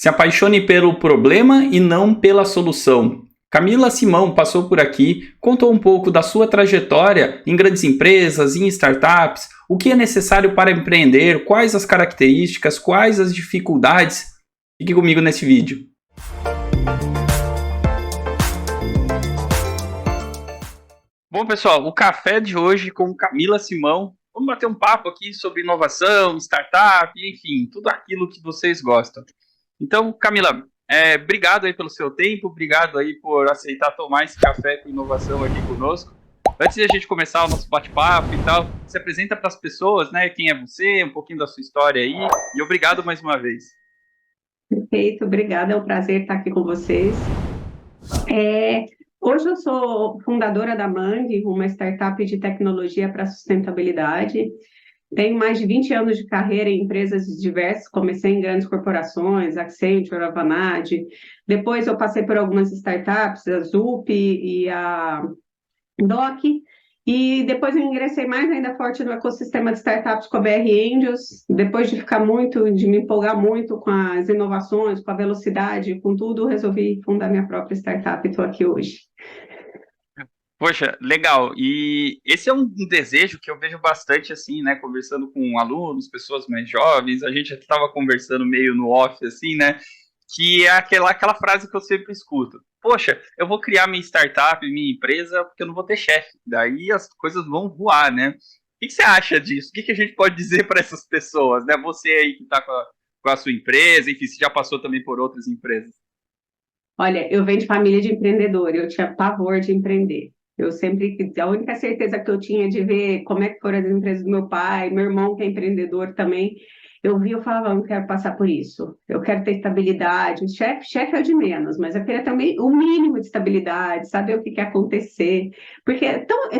Se apaixone pelo problema e não pela solução. Camila Simão passou por aqui, contou um pouco da sua trajetória em grandes empresas, em startups, o que é necessário para empreender, quais as características, quais as dificuldades. Fique comigo nesse vídeo. Bom, pessoal, o café de hoje com Camila Simão. Vamos bater um papo aqui sobre inovação, startup, enfim, tudo aquilo que vocês gostam. Então, Camila, obrigado aí pelo seu tempo, obrigado aí por aceitar tomar esse café com inovação aqui conosco. Antes de a gente começar o nosso bate-papo e tal, se apresenta para as pessoas, né? Quem é você, um pouquinho da sua história aí, e obrigado mais uma vez. Perfeito, obrigada, é um prazer estar aqui com vocês. É, Hoje eu sou fundadora da Mangue, uma startup de tecnologia para sustentabilidade. Tenho mais de 20 anos de carreira em empresas diversas, comecei em grandes corporações, Accenture, Avanade. Depois eu passei por algumas startups, a Zup e a Doc, e depois eu ingressei mais ainda forte no ecossistema de startups com a BR Angels, depois de me empolgar muito com as inovações, com a velocidade, com tudo, resolvi fundar minha própria startup e estou aqui hoje. Poxa, legal. E esse é um desejo que eu vejo bastante assim, né? Conversando com alunos, pessoas mais jovens. A gente estava conversando meio no off, assim, né? Que é aquela frase que eu sempre escuto. Poxa, eu vou criar minha startup, minha empresa, porque eu não vou ter chefe. Daí as coisas vão voar, né? O que você acha disso? O que a gente pode dizer para essas pessoas, né? Você aí que está com a sua empresa, enfim, você já passou também por outras empresas. Olha, eu venho de família de empreendedor, eu tinha pavor de empreender. A única certeza que eu tinha de ver como é que foram as empresas do meu pai, meu irmão que é empreendedor também, eu falava, eu não quero passar por isso. Eu quero ter estabilidade. Chefe é o de menos, mas eu queria também o mínimo de estabilidade, saber o que quer acontecer. Porque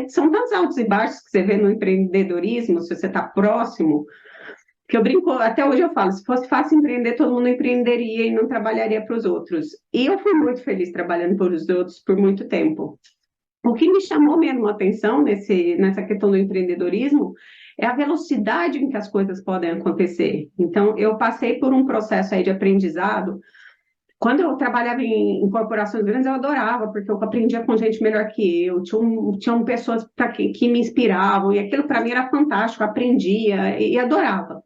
são tantos altos e baixos que você vê no empreendedorismo, se você está próximo, que eu brinco, até hoje eu falo, se fosse fácil empreender, todo mundo empreenderia e não trabalharia para os outros. E eu fui muito feliz trabalhando para os outros por muito tempo. O que me chamou mesmo a atenção nessa questão do empreendedorismo é a velocidade em que as coisas podem acontecer. Então, eu passei por um processo aí de aprendizado. Quando eu trabalhava em corporações grandes, eu adorava, porque eu aprendia com gente melhor que eu, tinham pessoas que me inspiravam, e aquilo para mim era fantástico, aprendia e adorava.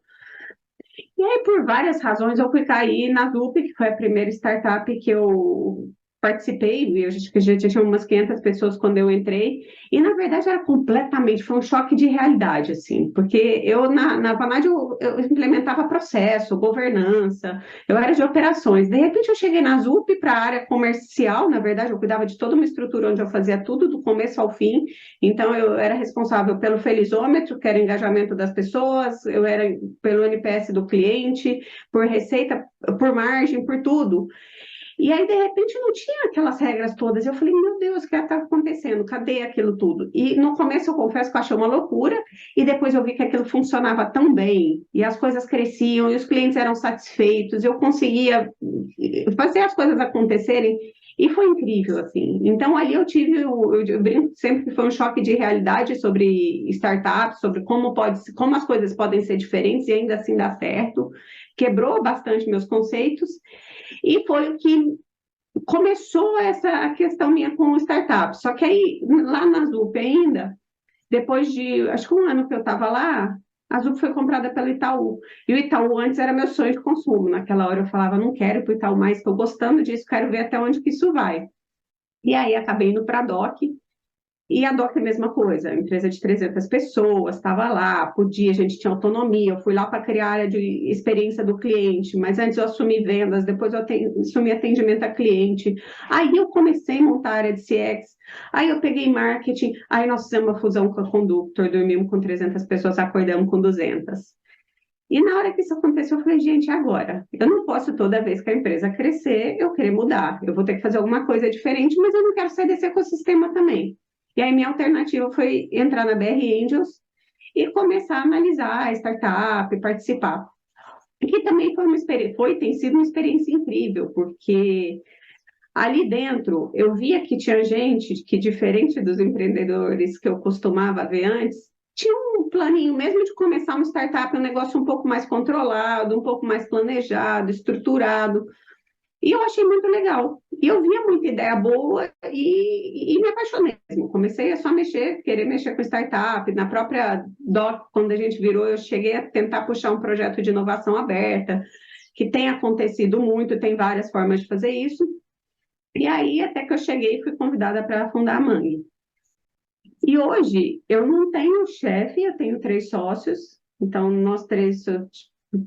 E aí, por várias razões, eu fui cair na Zup, que foi a primeira startup que eu participei, e acho que já tinha umas 500 pessoas quando eu entrei, e na verdade foi um choque de realidade, assim, porque eu na Vanad eu implementava processo, governança, eu era de operações, de repente eu cheguei na Zup para a área comercial, na verdade eu cuidava de toda uma estrutura onde eu fazia tudo do começo ao fim, então eu era responsável pelo felizômetro, que era o engajamento das pessoas, eu era pelo NPS do cliente, por receita, por margem, por tudo. E aí, de repente, não tinha aquelas regras todas. Eu falei, meu Deus, o que está acontecendo? Cadê aquilo tudo? E no começo, eu confesso que eu achei uma loucura, e depois eu vi que aquilo funcionava tão bem, e as coisas cresciam, e os clientes eram satisfeitos, eu conseguia fazer as coisas acontecerem, e foi incrível, assim. Então, ali eu brinco sempre que foi um choque de realidade sobre startups, sobre como as coisas podem ser diferentes e ainda assim dar certo. Quebrou bastante meus conceitos, e foi o que começou a questão minha com startup. Só que aí, lá na Zup ainda, depois de, acho que um ano que eu estava lá, a Zup foi comprada pelo Itaú. E o Itaú antes era meu sonho de consumo. Naquela hora eu falava, não quero ir para o Itaú mais, estou gostando disso, quero ver até onde que isso vai. E aí acabei indo para a DOC, e a DOC é a mesma coisa, empresa de 300 pessoas, estava lá, podia, a gente tinha autonomia, eu fui lá para criar a área de experiência do cliente, mas antes eu assumi vendas, depois eu assumi atendimento a cliente, aí eu comecei a montar a área de CX, aí eu peguei marketing, aí nós fizemos uma fusão com a Conductor, dormimos com 300 pessoas, acordamos com 200. E na hora que isso aconteceu, eu falei, gente, agora, eu não posso toda vez que a empresa crescer, eu querer mudar, eu vou ter que fazer alguma coisa diferente, mas eu não quero sair desse ecossistema também. E aí minha alternativa foi entrar na BR Angels e começar a analisar a startup, participar. E que também tem sido uma experiência incrível, porque ali dentro eu via que tinha gente que, diferente dos empreendedores que eu costumava ver antes, tinha um planinho mesmo de começar uma startup, um negócio um pouco mais controlado, um pouco mais planejado, estruturado, E eu achei muito legal. E eu via muita ideia boa e me apaixonei mesmo. Comecei a só mexer, querer mexer com startup. Na própria DOC, quando a gente virou, eu cheguei a tentar puxar um projeto de inovação aberta, que tem acontecido muito, tem várias formas de fazer isso. E aí, até que eu cheguei, fui convidada para fundar a Mangue. E hoje, eu não tenho chefe, eu tenho 3 sócios. Então, nós três, eu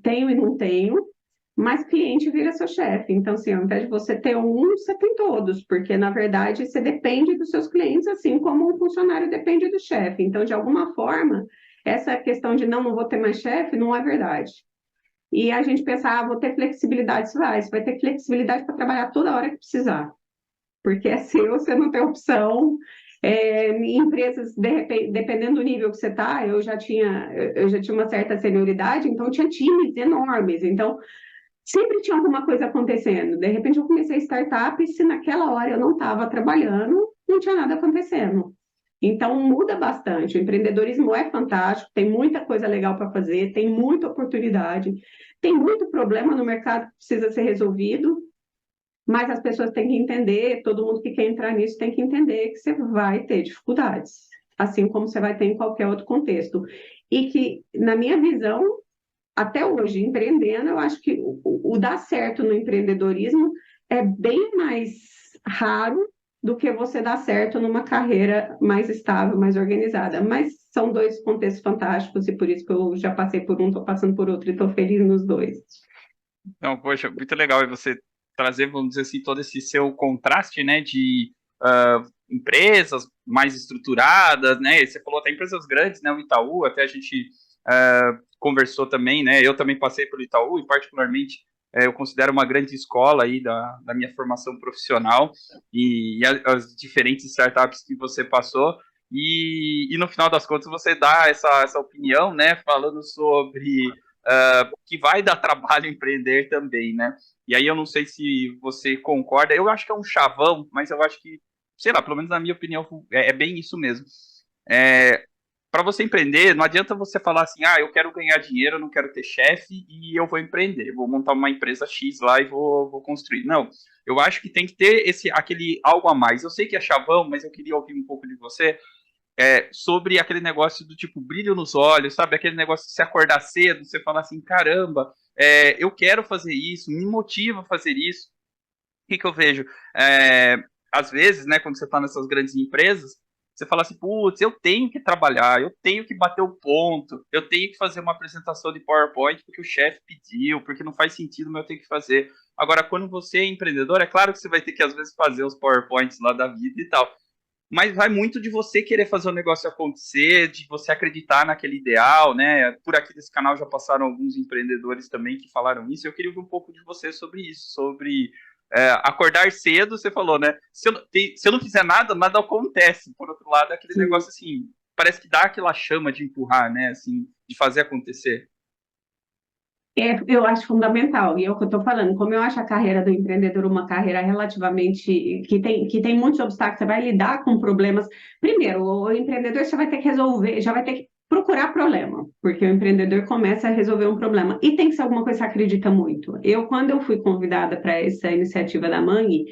tenho e não tenho. Mas cliente vira seu chefe. Então, assim, ao invés de você ter um, você tem todos, porque, na verdade, você depende dos seus clientes, assim como um funcionário depende do chefe. Então, de alguma forma, essa questão de não vou ter mais chefe não é verdade. E a gente pensa, vou ter flexibilidade, você vai ter flexibilidade para trabalhar toda hora que precisar, porque é seu, você não tem opção. Em empresas, de repente, dependendo do nível que você está, eu já tinha uma certa senioridade, então tinha times enormes. Então, sempre tinha alguma coisa acontecendo. De repente, eu comecei startup e se naquela hora eu não estava trabalhando, não tinha nada acontecendo. Então, muda bastante. O empreendedorismo é fantástico, tem muita coisa legal para fazer, tem muita oportunidade, tem muito problema no mercado que precisa ser resolvido, mas as pessoas têm que entender, todo mundo que quer entrar nisso tem que entender que você vai ter dificuldades, assim como você vai ter em qualquer outro contexto. E que, na minha visão, até hoje, empreendendo, eu acho que o dar certo no empreendedorismo é bem mais raro do que você dar certo numa carreira mais estável, mais organizada. Mas são 2 contextos fantásticos e por isso que eu já passei por um, estou passando por outro e estou feliz nos dois. Então, poxa, muito legal você trazer, vamos dizer assim, todo esse seu contraste, né, de empresas mais estruturadas, né, você falou até empresas grandes, né, o Itaú, até a gente conversou também, né, eu também passei pelo Itaú e particularmente eu considero uma grande escola aí da minha formação profissional e as diferentes startups que você passou, e no final das contas você dá essa opinião, né, falando sobre que vai dar trabalho empreender também, né? E aí eu não sei se você concorda, eu acho que é um chavão, mas eu acho que, sei lá, pelo menos na minha opinião, é bem isso mesmo. Para você empreender, não adianta você falar assim, eu quero ganhar dinheiro, eu não quero ter chefe e eu vou empreender, vou montar uma empresa X lá e vou construir. Não, eu acho que tem que ter aquele algo a mais. Eu sei que é chavão, mas eu queria ouvir um pouco de você sobre aquele negócio do tipo brilho nos olhos, sabe? Aquele negócio de se acordar cedo, você falar assim, caramba, eu quero fazer isso, me motiva a fazer isso. O que que eu vejo? É, Às vezes, né, quando você está nessas grandes empresas, você fala assim, putz, eu tenho que trabalhar, eu tenho que bater o ponto, eu tenho que fazer uma apresentação de PowerPoint porque o chefe pediu, porque não faz sentido, mas eu tenho que fazer. Agora, quando você é empreendedor, é claro que você vai ter que, às vezes, fazer os PowerPoints lá da vida e tal, mas vai muito de você querer fazer o negócio acontecer, de você acreditar naquele ideal, né? Por aqui desse canal já passaram alguns empreendedores também que falaram isso. Eu queria ouvir um pouco de você sobre isso, sobre acordar cedo. Você falou, né? Se eu não fizer nada, nada acontece. Por outro lado, aquele Sim. negócio assim, parece que dá aquela chama de empurrar, né? Assim, de fazer acontecer. Eu acho fundamental, e é o que eu estou falando, como eu acho a carreira do empreendedor uma carreira relativamente que tem muitos obstáculos, você vai lidar com problemas. Primeiro, o empreendedor você vai ter que resolver, já vai ter que procurar problema, porque o empreendedor começa a resolver um problema, e tem que ser alguma coisa que você acredita muito. Quando eu fui convidada para essa iniciativa da Mangue,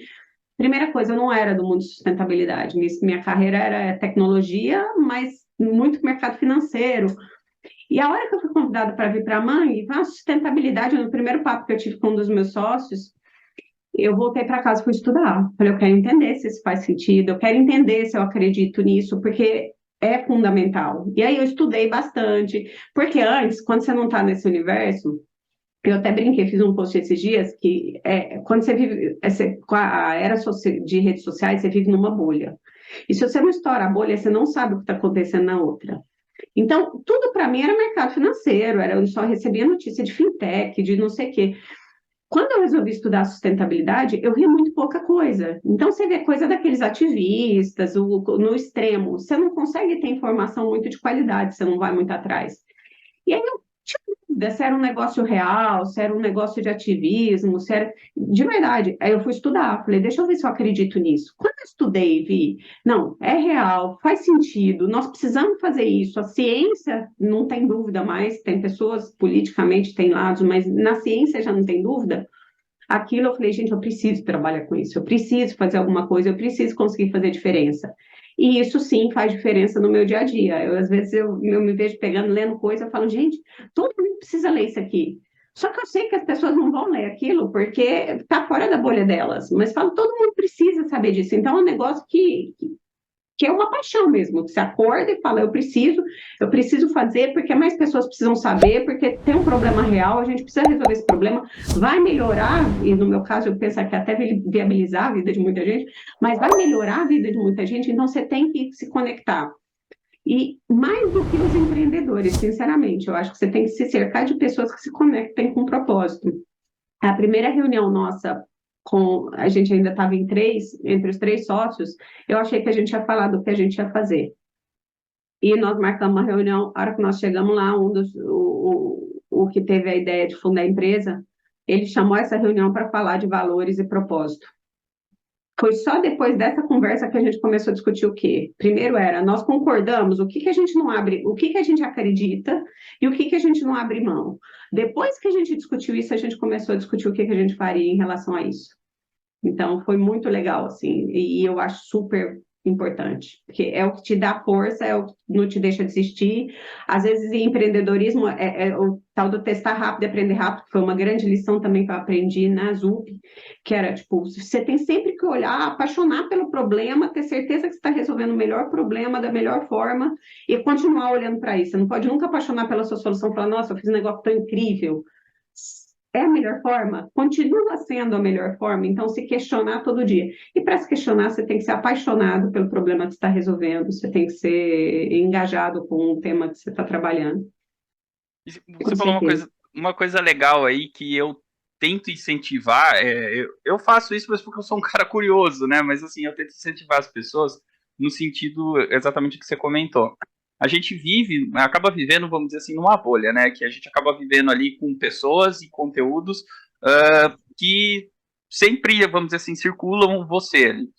primeira coisa, eu não era do mundo de sustentabilidade, minha carreira era tecnologia, mas muito mercado financeiro. E a hora que eu fui convidada para vir para a Mangue, a sustentabilidade, no primeiro papo que eu tive com um dos meus sócios, eu voltei para casa e fui estudar. Falei, eu quero entender se isso faz sentido, eu quero entender se eu acredito nisso, porque é fundamental. E aí eu estudei bastante, porque antes, quando você não está nesse universo, eu até brinquei, fiz um post esses dias, que quando você vive, com a era de redes sociais, você vive numa bolha. E se você não estoura a bolha, você não sabe o que está acontecendo na outra. Então, tudo para mim era mercado financeiro, eu só recebia notícia de fintech, de não sei o quê. Quando eu resolvi estudar sustentabilidade, eu vi muito pouca coisa. Então, você vê coisa daqueles ativistas, no extremo, você não consegue ter informação muito de qualidade, você não vai muito atrás. E aí eu tinha dúvida se era um negócio real, se era um negócio de ativismo, se era. De verdade. Aí eu fui estudar, falei, deixa eu ver se eu acredito nisso. Quando eu estudei, vi, não, é real, faz sentido, nós precisamos fazer isso. A ciência não tem dúvida mais, tem pessoas politicamente, tem lados, mas na ciência já não tem dúvida. aquilo eu falei, gente, eu preciso trabalhar com isso, eu preciso fazer alguma coisa, eu preciso conseguir fazer diferença. E isso sim faz diferença no meu dia a dia. Às vezes eu me vejo pegando, lendo coisa, eu falo, gente, todo mundo precisa ler isso aqui. Só que eu sei que as pessoas não vão ler aquilo porque está fora da bolha delas. Mas falo, todo mundo precisa saber disso. Então é um negócio que é uma paixão mesmo. Você acorda e fala, eu preciso fazer porque mais pessoas precisam saber, porque tem um problema real, a gente precisa resolver esse problema, vai melhorar, e no meu caso eu penso que até viabilizar a vida de muita gente, mas vai melhorar a vida de muita gente, então você tem que se conectar. E mais do que os empreendedores, sinceramente, eu acho que você tem que se cercar de pessoas que se conectem com propósito. A primeira reunião nossa a gente ainda estava em três, entre os três sócios, eu achei que a gente ia falar do que a gente ia fazer. E nós marcamos uma reunião, a hora que nós chegamos lá, o que teve a ideia de fundar a empresa, ele chamou essa reunião para falar de valores e propósito. Foi só depois dessa conversa que a gente começou a discutir o quê? Primeiro era, nós concordamos o que a gente não abre, o que a gente acredita e o que a gente não abre mão. Depois que a gente discutiu isso, a gente começou a discutir o que a gente faria em relação a isso. Então, foi muito legal, assim, e eu acho super importante, porque é o que te dá força, é o que não te deixa desistir. Às vezes, em empreendedorismo, é o tal do testar rápido e aprender rápido, que foi uma grande lição também que eu aprendi na ZUP, que era, tipo, você tem sempre que olhar, apaixonar pelo problema, ter certeza que você está resolvendo o melhor problema da melhor forma e continuar olhando para isso. Você não pode nunca apaixonar pela sua solução e falar, nossa, eu fiz um negócio tão incrível. É a melhor forma? Continua sendo a melhor forma, então se questionar todo dia. E para se questionar, você tem que ser apaixonado pelo problema que você está resolvendo, você tem que ser engajado com o tema que você está trabalhando. Você falou uma coisa legal aí que eu tento incentivar, eu faço isso mas porque eu sou um cara curioso, né? Mas assim, eu tento incentivar as pessoas no sentido exatamente que você comentou. A gente acaba vivendo, vamos dizer assim, numa bolha, né? Que a gente acaba vivendo ali com pessoas e conteúdos que sempre, vamos dizer assim, circulam você ali.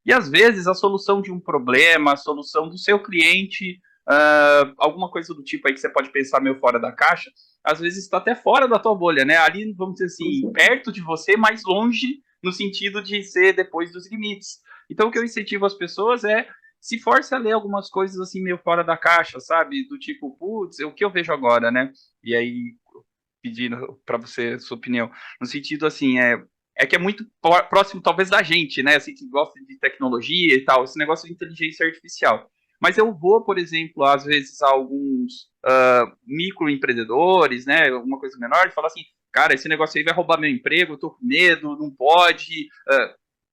E às vezes a solução de um problema, a solução do seu cliente, alguma coisa do tipo aí que você pode pensar meio fora da caixa, às vezes está até fora da tua bolha, né? Ali, vamos dizer assim, perto de você, mas longe no sentido de ser depois dos limites. Então o que eu incentivo as pessoas é se force a ler algumas coisas assim meio fora da caixa, sabe? Do tipo, putz, o que eu vejo agora, né? E aí, pedindo para você sua opinião, no sentido assim, que é muito próximo talvez da gente, né? Assim, que gosta de tecnologia e tal, esse negócio de inteligência artificial. Mas eu vou, por exemplo, às vezes a alguns microempreendedores, né? Alguma coisa menor, e falar assim, cara, esse negócio aí vai roubar meu emprego, eu tô com medo, não pode.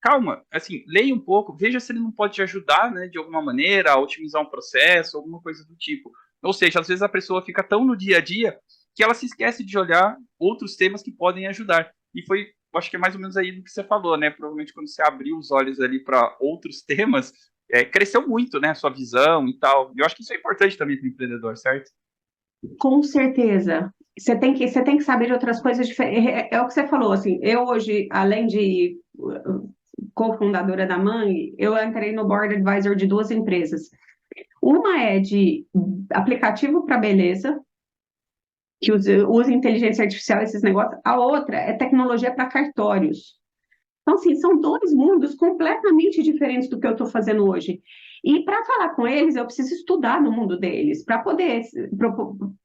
Calma, assim, leia um pouco, veja se ele não pode te ajudar, né, de alguma maneira, a otimizar um processo, alguma coisa do tipo. Ou seja, às vezes a pessoa fica tão no dia a dia que ela se esquece de olhar outros temas que podem ajudar. E foi, eu acho que é mais ou menos aí do que você falou, né? Provavelmente quando você abriu os olhos ali para outros temas, cresceu muito, né? A sua visão e tal. E eu acho que isso é importante também para o empreendedor, certo? Com certeza. Você tem que saber de outras coisas diferentes. É o que você falou, assim, eu hoje, além de cofundadora da Mangue, eu entrei no board advisor de duas empresas. Uma é de aplicativo para beleza, que usa inteligência artificial, esses negócios. A outra é tecnologia para cartórios. Então, assim, são dois mundos completamente diferentes do que eu estou fazendo hoje. E para falar com eles, eu preciso estudar no mundo deles. Para poder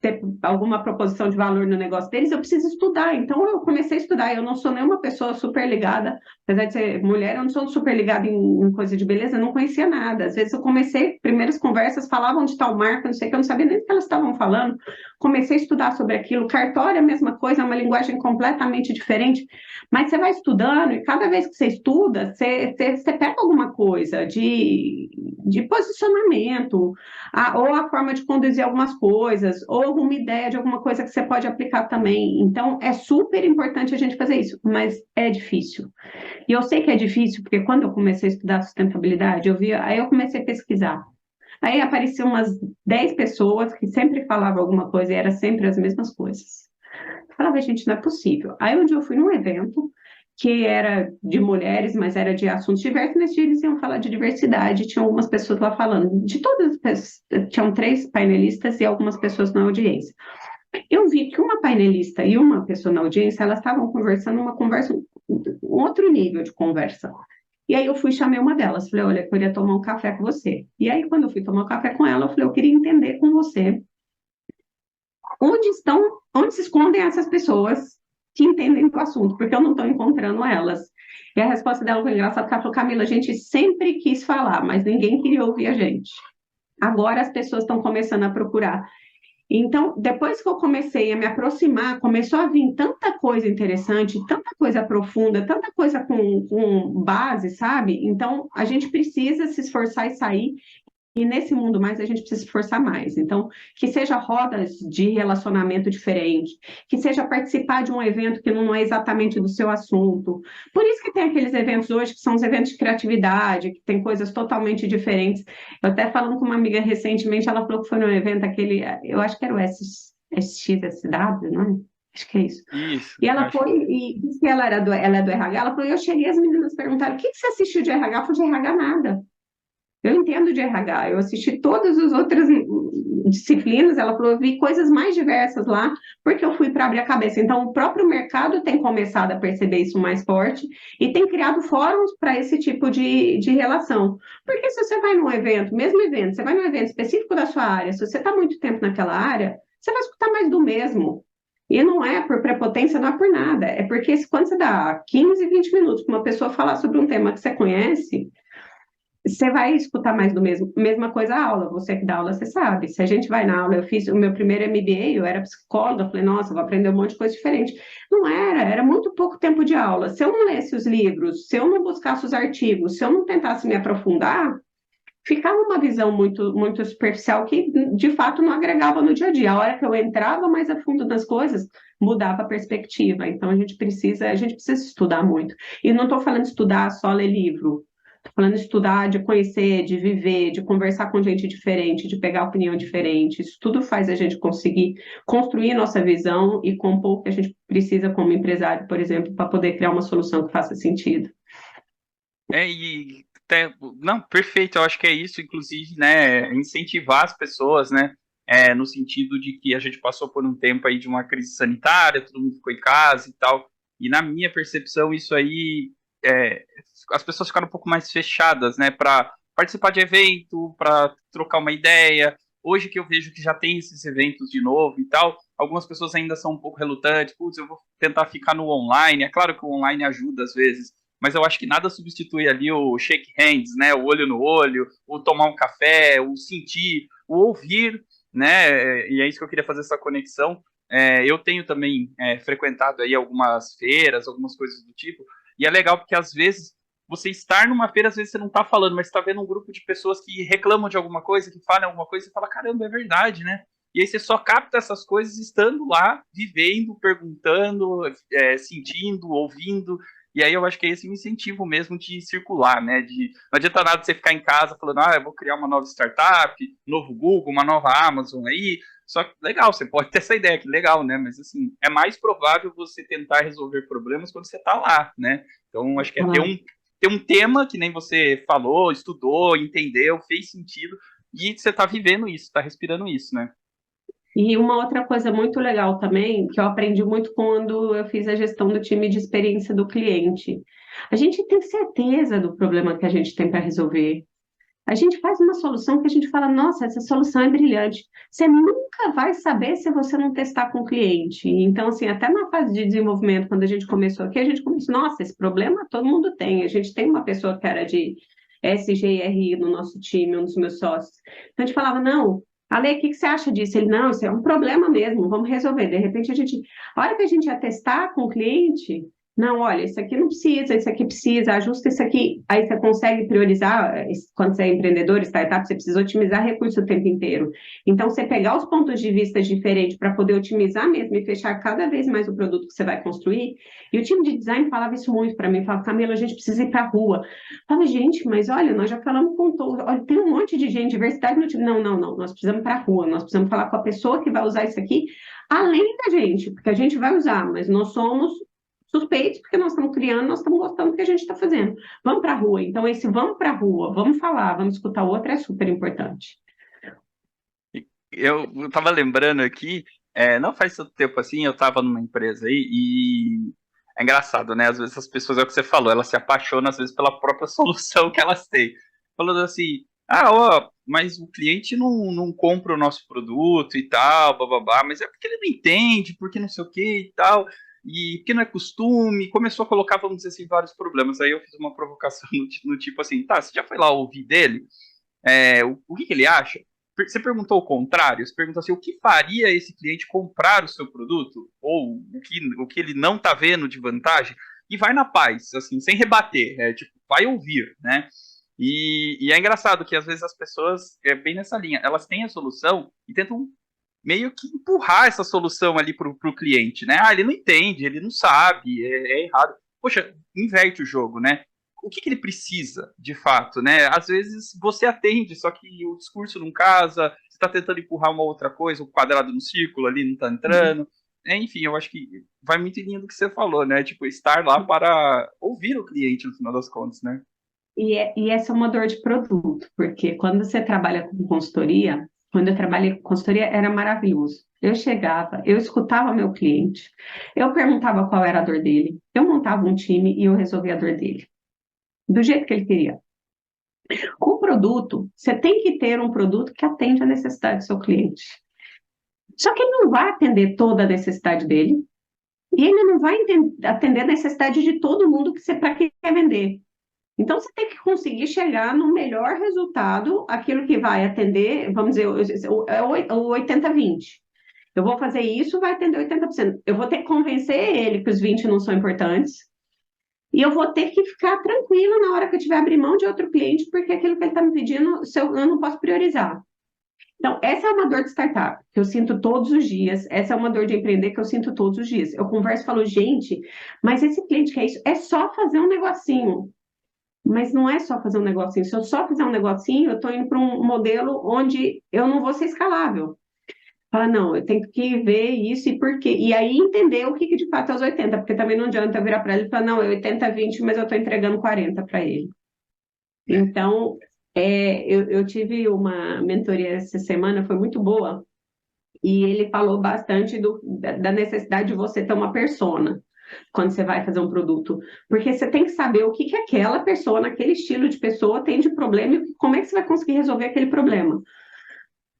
ter alguma proposição de valor no negócio deles, eu preciso estudar. Então, eu comecei a estudar. Eu não sou nenhuma pessoa super ligada, apesar de ser mulher, eu não sou super ligada em coisa de beleza, eu não conhecia nada. Às vezes, eu comecei, primeiras conversas, falavam de tal marca, não sei o que, eu não sabia nem o que elas estavam falando. Comecei a estudar sobre aquilo. Cartório é a mesma coisa, é uma linguagem completamente diferente. Mas você vai estudando e cada vez que você estuda, você pega alguma coisa de posicionamento, ou a forma de conduzir algumas coisas, ou alguma ideia de alguma coisa que você pode aplicar também. Então, é super importante a gente fazer isso, mas é difícil. E eu sei que é difícil, porque quando eu comecei a estudar sustentabilidade, aí eu comecei a pesquisar. Aí apareciam umas 10 pessoas que sempre falavam alguma coisa e era sempre as mesmas coisas. Eu falava, gente, não é possível. Aí um dia eu fui num evento que era de mulheres, mas era de assuntos diversos, nesse dia eles iam falar de diversidade, tinha algumas pessoas lá falando, de todas as pessoas, tinham 3 painelistas e algumas pessoas na audiência. Eu vi que uma painelista e uma pessoa na audiência, elas estavam conversando uma conversa um outro nível de conversa. E aí eu fui, chamei uma delas, falei, olha, eu queria tomar um café com você. E aí, quando eu fui tomar um café com ela, eu falei, eu queria entender com você onde se escondem essas pessoas que entendem do assunto, porque eu não estou encontrando elas. E a resposta dela foi engraçada, porque ela falou, Camila, a gente sempre quis falar, mas ninguém queria ouvir a gente. Agora as pessoas estão começando a procurar. Então, depois que eu comecei a me aproximar, começou a vir tanta coisa interessante, tanta coisa profunda, tanta coisa com base, sabe? Então, a gente precisa se esforçar e sair. E nesse mundo mais a gente precisa se esforçar mais. Então, que seja rodas de relacionamento diferente, que seja participar de um evento que não é exatamente do seu assunto. Por isso que tem aqueles eventos hoje que são os eventos de criatividade, que tem coisas totalmente diferentes. Eu até falando com uma amiga recentemente, ela falou que foi num evento aquele, eu acho que era o SXSW, não é? Acho que é isso. Isso, E ela acho foi, que e disse que ela é do RH, ela falou, eu cheguei, as meninas perguntaram, o que você assistiu de RH? Eu falei, de RH nada. Eu entendo de RH, eu assisti todas as outras disciplinas, ela falou, eu vi coisas mais diversas lá, porque eu fui para abrir a cabeça. Então, o próprio mercado tem começado a perceber isso mais forte e tem criado fóruns para esse tipo de relação. Porque se você vai num evento, mesmo evento, você vai num evento específico da sua área, se você está muito tempo naquela área, você vai escutar mais do mesmo. E não é por prepotência, não é por nada. É porque quando você dá 15, 20 minutos para uma pessoa falar sobre um tema que você conhece, você vai escutar mais do mesmo. Mesma coisa a aula, você que dá aula, você sabe. Se a gente vai na aula, eu fiz o meu primeiro MBA, eu era psicóloga, falei, nossa, vou aprender um monte de coisa diferente. Não era, era muito pouco tempo de aula. Se eu não lesse os livros, se eu não buscasse os artigos, se eu não tentasse me aprofundar, ficava uma visão muito, muito superficial que, de fato, não agregava no dia a dia. A hora que eu entrava mais a fundo das coisas, mudava a perspectiva. Então, a gente precisa estudar muito. E não estou falando de estudar só ler livro. Estou falando de estudar, de conhecer, de viver, de conversar com gente diferente, de pegar opinião diferente. Isso tudo faz a gente conseguir construir nossa visão e compor o que a gente precisa como empresário, por exemplo, para poder criar uma solução que faça sentido. não, perfeito, eu acho que é isso, inclusive, né, incentivar as pessoas, né, no sentido de que a gente passou por um tempo aí de uma crise sanitária, todo mundo ficou em casa e tal, e na minha percepção isso aí, é, as pessoas ficaram um pouco mais fechadas, né, para participar de evento, para trocar uma ideia. Hoje que eu vejo que já tem esses eventos de novo e tal, algumas pessoas ainda são um pouco relutantes, putz, eu vou tentar ficar no online, é claro que o online ajuda às vezes, mas eu acho que nada substitui ali o shake hands, né, o olho no olho, o tomar um café, o sentir, o ouvir, né, e é isso que eu queria fazer essa conexão. Eu tenho também frequentado aí algumas feiras, algumas coisas do tipo, e é legal porque às vezes você estar numa feira, às vezes você não está falando, mas está vendo um grupo de pessoas que reclamam de alguma coisa, que falam alguma coisa, e você fala, caramba, é verdade, né? E aí você só capta essas coisas estando lá, vivendo, perguntando, sentindo, ouvindo, e aí eu acho que é esse o incentivo mesmo de circular, né? Não adianta nada você ficar em casa falando, eu vou criar uma nova startup, um novo Google, uma nova Amazon aí. Só que legal, você pode ter essa ideia, que legal, né? Mas assim, é mais provável você tentar resolver problemas quando você está lá, né? Então, acho que é ter um tema que nem você falou, estudou, entendeu, fez sentido, e você está vivendo isso, está respirando isso, né? E uma outra coisa muito legal também, que eu aprendi muito quando eu fiz a gestão do time de experiência do cliente. A gente tem certeza do problema que a gente tem para resolver. A gente faz uma solução que a gente fala, nossa, essa solução é brilhante. Você nunca vai saber se você não testar com o cliente. Então, assim, até na fase de desenvolvimento, quando a gente começou aqui, a gente começou, nossa, esse problema todo mundo tem. A gente tem uma pessoa que era de SGRI no nosso time, um dos meus sócios. Então, a gente falava, não, Ale, o que você acha disso? Ele, não, isso é um problema mesmo, vamos resolver. De repente, a hora que a gente ia testar com o cliente, não, olha, isso aqui não precisa, isso aqui precisa, ajusta isso aqui. Aí você consegue priorizar, quando você é empreendedor, startup, você precisa otimizar recurso o tempo inteiro. Então, você pegar os pontos de vista diferentes para poder otimizar mesmo e fechar cada vez mais o produto que você vai construir. E o time de design falava isso muito para mim, falava, Camila, a gente precisa ir para a rua. Eu falava, gente, mas olha, nós já falamos com todos, olha, tem um monte de gente, diversidade no time. Não, não, não, nós precisamos para a rua, nós precisamos falar com a pessoa que vai usar isso aqui, além da gente, porque a gente vai usar, mas nós somos suspeitos, porque nós estamos criando, nós estamos gostando do que a gente está fazendo. Vamos para a rua. Então, esse vamos para a rua, vamos falar, vamos escutar o outro é super importante. Eu estava lembrando aqui, não faz tanto tempo assim, eu estava numa empresa aí e É engraçado, né? Às vezes as pessoas, é o que você falou, elas se apaixonam às vezes pela própria solução que elas têm. Falando assim, ah, ó, mas o cliente não compra o nosso produto e tal, bababá, mas é porque ele não entende, porque não sei o que e tal, e porque não é costume, começou a colocar, vamos dizer assim, vários problemas. Aí eu fiz uma provocação no tipo assim, tá, você já foi lá ouvir dele? O que ele acha? Você perguntou o contrário? Você perguntou assim, o que faria esse cliente comprar o seu produto? Ou o que ele não está vendo de vantagem? E vai na paz, assim, sem rebater. Tipo, vai ouvir, né? E é engraçado que às vezes as pessoas, bem nessa linha, elas têm a solução e tentam meio que empurrar essa solução ali pro cliente, né? Ah, ele não entende, ele não sabe, é errado. Poxa, inverte o jogo, né? O que ele precisa, de fato, né? Às vezes você atende, só que o discurso não casa, você está tentando empurrar uma outra coisa, o quadrado no círculo ali não está entrando. Enfim, eu acho que vai muito em linha do que você falou, né? Tipo, estar lá para ouvir o cliente no final das contas, né? E essa é uma dor de produto, porque quando você trabalha com consultoria, quando eu trabalhei com consultoria, era maravilhoso. Eu chegava, eu escutava meu cliente, eu perguntava qual era a dor dele, eu montava um time e eu resolvia a dor dele, do jeito que ele queria. Com o produto, você tem que ter um produto que atende à necessidade do seu cliente. Só que ele não vai atender toda a necessidade dele, e ele não vai atender a necessidade de todo mundo que você para que quer vender. Então, você tem que conseguir chegar no melhor resultado, aquilo que vai atender, vamos dizer, o 80-20. Eu vou fazer isso, vai atender 80%. Eu vou ter que convencer ele que os 20 não são importantes, e eu vou ter que ficar tranquila na hora que eu tiver abrir mão de outro cliente, porque aquilo que ele está me pedindo, eu não posso priorizar. Então, essa é uma dor de startup que eu sinto todos os dias. Essa é uma dor de empreender que eu sinto todos os dias. Eu converso e falo, gente, mas esse cliente quer isso, é só fazer um negocinho. Mas não é só fazer um negocinho. Se eu só fizer um negocinho, eu estou indo para um modelo onde eu não vou ser escalável. Fala, não, eu tenho que ver isso e por quê. E aí entender o que, que de fato é os 80, porque também não adianta eu virar para ele e falar, não, é 80-20, mas eu estou entregando 40 para ele. É. Então, eu tive uma mentoria essa semana, foi muito boa, e ele falou bastante da necessidade de você ter uma persona quando você vai fazer um produto. Porque você tem que saber o que, que aquela pessoa, aquele estilo de pessoa tem de problema e como é que você vai conseguir resolver aquele problema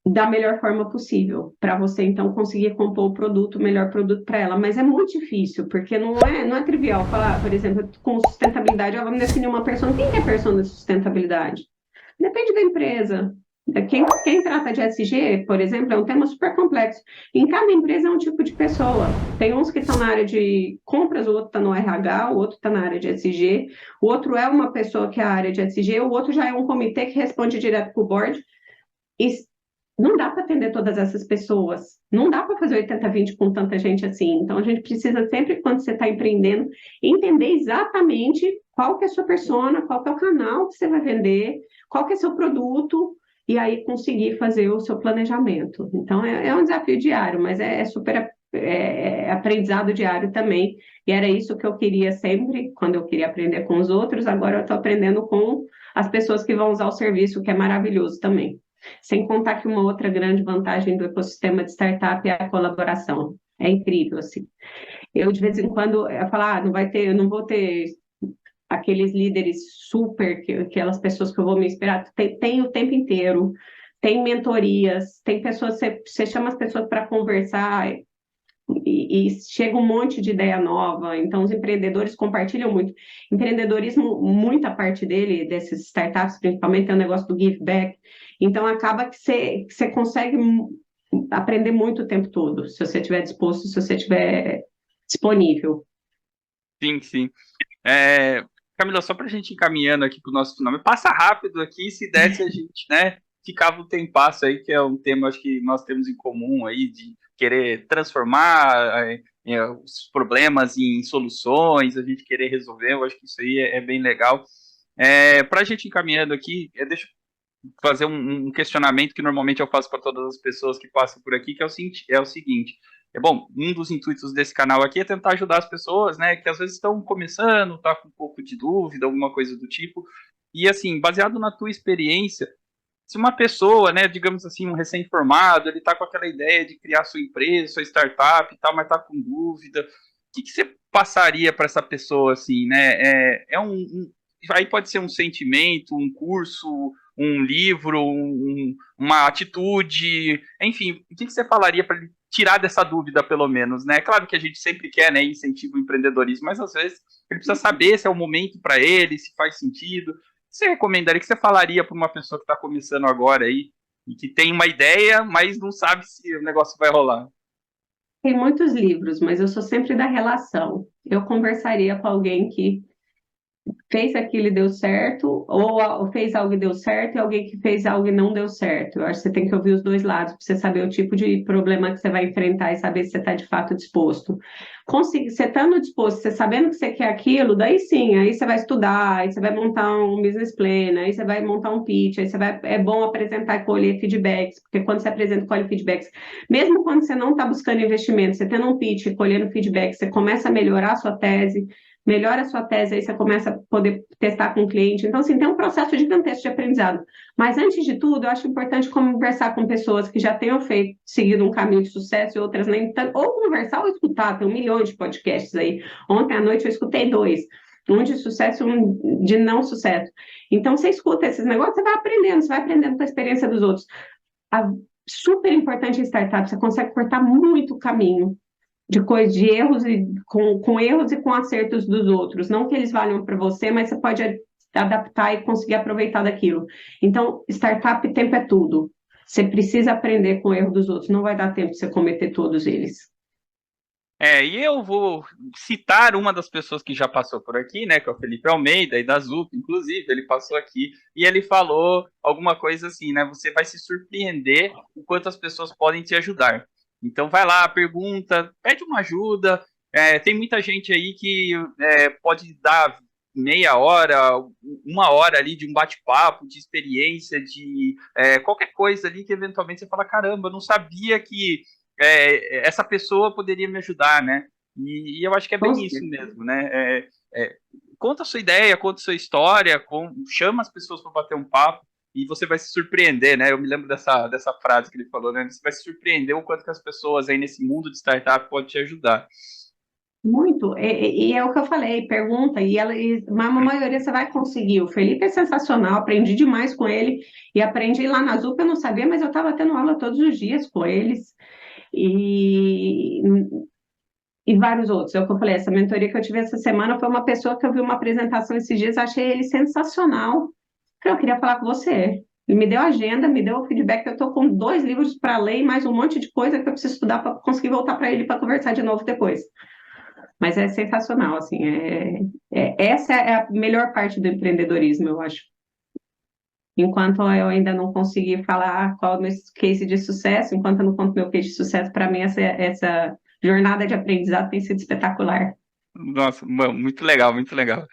da melhor forma possível, para você então conseguir compor o melhor produto para ela. Mas é muito difícil, porque não é trivial falar, por exemplo, com sustentabilidade, vamos definir uma persona. Quem que é persona de sustentabilidade? Depende da empresa. Quem trata de SG, por exemplo, é um tema super complexo. Em cada empresa é um tipo de pessoa. Tem uns que estão na área de compras, o outro está no RH, o outro está na área de SG, o outro é uma pessoa que é a área de SG, o outro já é um comitê que responde direto para o board. E não dá para atender todas essas pessoas. Não dá para fazer 80-20 com tanta gente assim. Então, a gente precisa sempre, quando você está empreendendo, entender exatamente qual que é a sua persona, qual que é o canal que você vai vender, qual que é seu produto, e aí conseguir fazer o seu planejamento. Então, é um desafio diário, mas é super aprendizado diário também. E era isso que eu queria sempre, quando eu queria aprender com os outros, agora eu estou aprendendo com as pessoas que vão usar o serviço, que é maravilhoso também. Sem contar que uma outra grande vantagem do ecossistema de startup é a colaboração. É incrível, assim. Eu, de vez em quando, eu falo, não vai ter, eu não vou ter aqueles líderes super, aquelas pessoas que eu vou me inspirar. Tem o tempo inteiro, tem mentorias, tem pessoas, você chama as pessoas para conversar e chega um monte de ideia nova. Então, os empreendedores compartilham muito. Empreendedorismo, muita parte dele, desses startups, principalmente, é o negócio do give back. Então, acaba que você consegue aprender muito o tempo todo, se você estiver disposto, se você estiver disponível. Sim, sim. É, Camila, só para a gente ir encaminhando aqui para o nosso final, passa rápido aqui, se desse a gente, né, ficava um tempasso aí, que é um tema, acho que nós temos em comum aí, de querer transformar os problemas em soluções, a gente querer resolver, eu acho que isso aí é bem legal. Para a gente ir encaminhando aqui, deixa eu fazer um questionamento que normalmente eu faço para todas as pessoas que passam por aqui, que é o seguinte, bom, um dos intuitos desse canal aqui é tentar ajudar as pessoas, né, que às vezes estão começando, tá com um pouco de dúvida, alguma coisa do tipo, e assim, baseado na tua experiência, se uma pessoa, né, digamos assim, um recém-formado, ele tá com aquela ideia de criar sua empresa, sua startup e tal, mas tá com dúvida, o que você passaria para essa pessoa, assim, né? Aí pode ser um sentimento, um curso, um livro, uma atitude, enfim, o que você falaria para ele tirar dessa dúvida, pelo menos, né? Claro que a gente sempre quer, né, incentivo ao empreendedorismo, mas às vezes ele precisa saber se é o momento para ele, se faz sentido. O que você recomendaria, o que você falaria para uma pessoa que está começando agora aí e que tem uma ideia, mas não sabe se o negócio vai rolar? Tem muitos livros, mas eu sou sempre da relação. Eu conversaria com alguém que fez aquilo e deu certo, ou fez algo e deu certo, e alguém que fez algo e não deu certo. Eu acho que você tem que ouvir os dois lados para você saber o tipo de problema que você vai enfrentar e saber se você está de fato disposto. Você estando disposto, você sabendo que você quer aquilo, daí sim, aí você vai estudar, aí você vai montar um business plan, aí você vai montar um pitch, é bom apresentar e colher feedbacks, porque quando você apresenta e colhe feedbacks, mesmo quando você não está buscando investimento, você tendo um pitch e colhendo feedback, você começa a melhorar a sua tese, melhora a sua tese, aí você começa a poder testar com o cliente. Então, assim, tem um processo gigantesco de aprendizado. Mas, antes de tudo, eu acho importante conversar com pessoas que já tenham seguido um caminho de sucesso e outras nem tanto, ou conversar ou escutar, tem 1 milhão de podcasts aí. Ontem à noite eu escutei 2. Um de sucesso e um de não sucesso. Então, você escuta esses negócios, você vai aprendendo com a experiência dos outros. A, super importante em startup, você consegue cortar muito caminho de coisa de erros e com erros e com acertos dos outros. Não que eles valham para você, mas você pode adaptar e conseguir aproveitar daquilo. Então, startup, tempo é tudo. Você precisa aprender com o erro dos outros. Não vai dar tempo de você cometer todos eles. E eu vou citar uma das pessoas que já passou por aqui, né, que é o Felipe Almeida, e da ZUP, inclusive, ele passou aqui, e ele falou alguma coisa assim, né, você vai se surpreender o quanto as pessoas podem te ajudar. Então vai lá, pergunta, pede uma ajuda, tem muita gente aí que pode dar meia hora, 1 hora ali de um bate-papo, de experiência, de qualquer coisa ali que eventualmente você fala, caramba, eu não sabia que essa pessoa poderia me ajudar, né? E eu acho que é Com bem isso certeza. mesmo, né? Conta a sua ideia, conta a sua história, chama as pessoas para bater um papo e você vai se surpreender, né? Eu me lembro dessa frase que ele falou, né? Você vai se surpreender o quanto que as pessoas aí nesse mundo de startup podem te ajudar. Muito, e é o que eu falei, pergunta, mas a maioria você vai conseguir. O Felipe é sensacional, aprendi demais com ele, e aprendi lá na ZUP, eu não sabia, mas eu estava tendo aula todos os dias com eles, e, e vários outros. É o que eu falei, essa mentoria que eu tive essa semana foi uma pessoa que eu vi uma apresentação esses dias, achei ele sensacional. Eu queria falar com você. Ele me deu agenda, me deu o feedback, eu estou com 2 livros para ler e mais um monte de coisa que eu preciso estudar para conseguir voltar para ele para conversar de novo depois. Mas é sensacional, assim, essa é a melhor parte do empreendedorismo, eu acho. Enquanto eu ainda não consegui falar qual é o meu case de sucesso, enquanto eu não conto meu case de sucesso, para mim essa jornada de aprendizado tem sido espetacular. Nossa, muito legal, muito legal.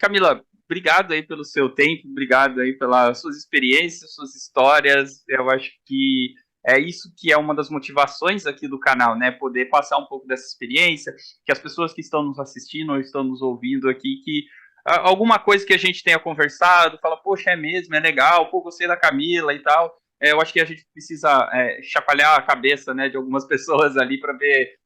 Camila, obrigado aí pelo seu tempo, obrigado aí pelas suas experiências, suas histórias. Eu acho que é isso que é uma das motivações aqui do canal, né? Poder passar um pouco dessa experiência, que as pessoas que estão nos assistindo ou estão nos ouvindo aqui, que alguma coisa que a gente tenha conversado, fala, poxa, é mesmo, é legal, pô, gostei da Camila e tal. Eu acho que a gente precisa chacoalhar a cabeça, né, de algumas pessoas ali para ver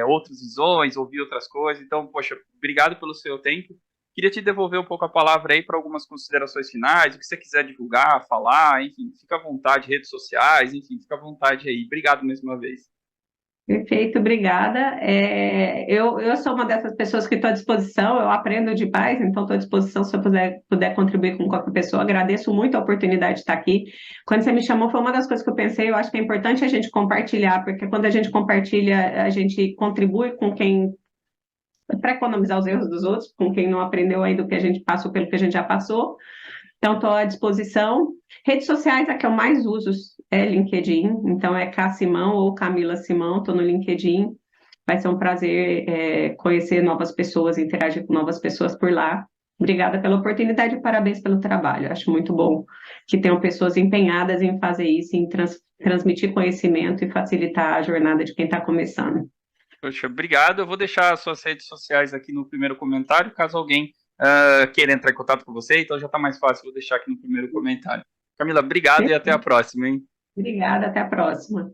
outras visões, ouvir outras coisas. Então, poxa, obrigado pelo seu tempo. Queria te devolver um pouco a palavra aí para algumas considerações finais, o que você quiser divulgar, falar, enfim, fica à vontade, redes sociais, enfim, fica à vontade aí. Obrigado mais uma vez. Perfeito, obrigada. Eu sou uma dessas pessoas que estou à disposição, eu aprendo demais, então estou à disposição se eu puder contribuir com qualquer pessoa. Agradeço muito a oportunidade de estar aqui. Quando você me chamou, foi uma das coisas que eu pensei, eu acho que é importante a gente compartilhar, porque quando a gente compartilha, a gente contribui com quem, para economizar os erros dos outros, com quem não aprendeu ainda o que a gente passou pelo que a gente já passou. Então, estou à disposição. Redes sociais, a que eu mais uso é LinkedIn, então é K Simão ou Camila Simão, estou no LinkedIn. Vai ser um prazer conhecer novas pessoas, interagir com novas pessoas por lá. Obrigada pela oportunidade e parabéns pelo trabalho. Acho muito bom que tenham pessoas empenhadas em fazer isso, em transmitir conhecimento e facilitar a jornada de quem está começando. Poxa, obrigado. Eu vou deixar as suas redes sociais aqui no primeiro comentário, caso alguém queira entrar em contato com você, então já está mais fácil, vou deixar aqui no primeiro comentário. Camila, obrigado e até a próxima, hein? Obrigada, até a próxima.